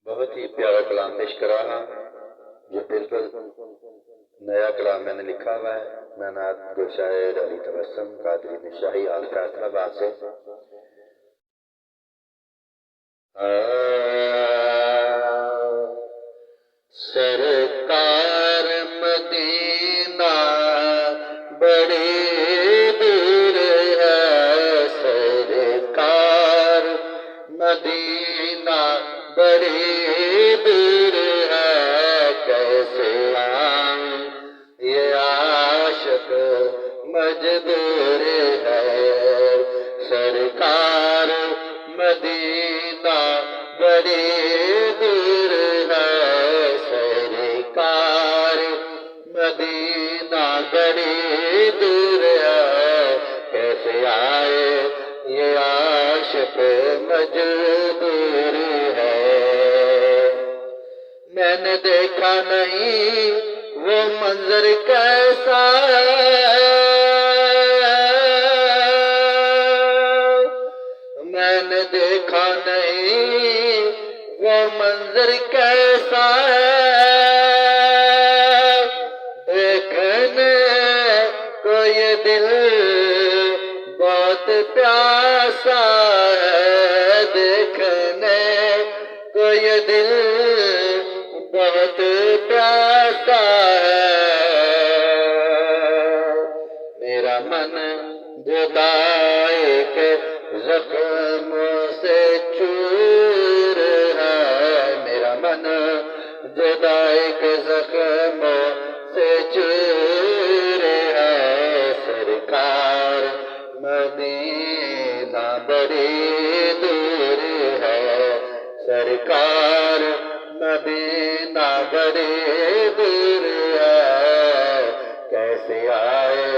بہت ہی پیارا کلام پیش کر رہا جو بالکل نیا کلام میں نے لکھا ہوا ہے۔ میں نعت گو شاعر علی تبسم قادری نشاہی آل فیصل آباد سے۔ سرکار مدینہ بڑی دور ہے، سرکار مدینہ بڑی دور ہے، کیسے آئیں یہ عاشق مجبور ہے، سرکار مدینہ بڑی دور ہے، سرکار مدینہ بڑی دور ہے، کیسے آئے یہ عاشق مجبور ہے۔ میں نے دیکھا نہیں وہ منظر کیسا ہے، میں نے دیکھا نہیں وہ منظر کیسا ہے، دیکھنے کو یہ دل بہت پیاسا ہے، دیکھنے کو یہ دل بہت پیاسا ہے، میرا من جدائی کے زخموں سے چور ہے، میرا من جدائی کے زخموں سے چور ہے، سرکار مدینہ بڑی دور ہے، سرکار مدینہ بڑی دور ہے، کیسے آئے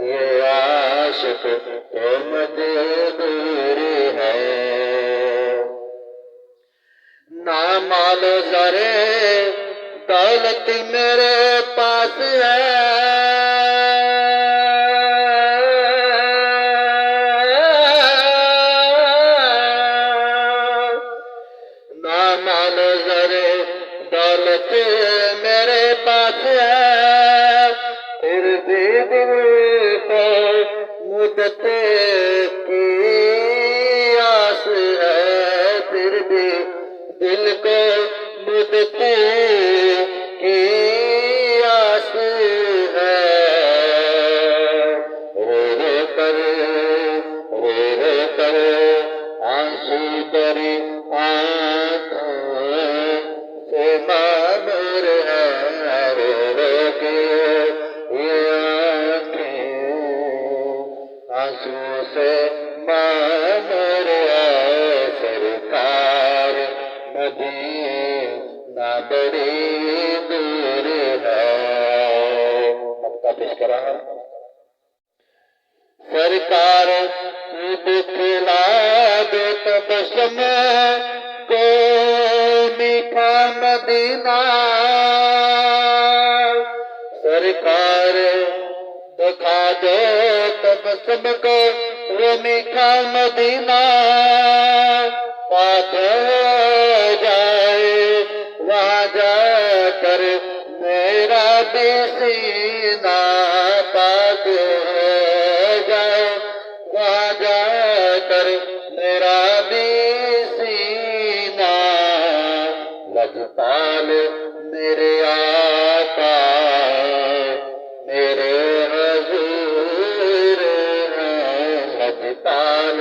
یہ عاشق تو مجبور ہے۔ نہ مال و زر دولت میرے پاس ہے، نہ مال و زر دولت میرے پاس ہے، پھر بھی دل کو مدت کی آس ہے، پھر بھی دل کو مدت کی آس ہے، رو رو کر آنسو بری آنکھوں سے معمور ہے، رو رو کے یہ آنکھیں آنسو سے معمور ہے، سرکار مدینہ بڑی دور ہے۔ مقطع پیش کر رہا ہوں۔ سرکار دکھلا دے تبسم کو میٹھا مدینہ، سرکار دکھا دے تبسم کو وہ میٹھا مدینہ، پاک ہو جائے وہاں جا کر میرا بھی سینہ، پاک ہو جائے وہاں جا کر میرا بھی سینہ، لجپال میرے آقا میرے حضور ہیں، لجپال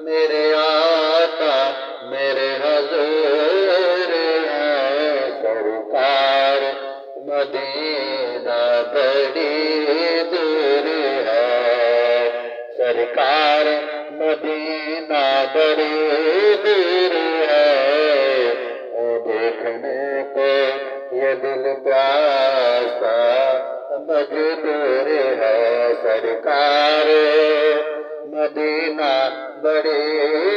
میرے آقا میرے حضور ہیں، سرکار مدینہ بڑی دور ہے، سرکار مدینہ بڑی دور ہے، دیکھنے کو یہ دل پیاسا مجبور ہے، سرکار مدینہ بڑی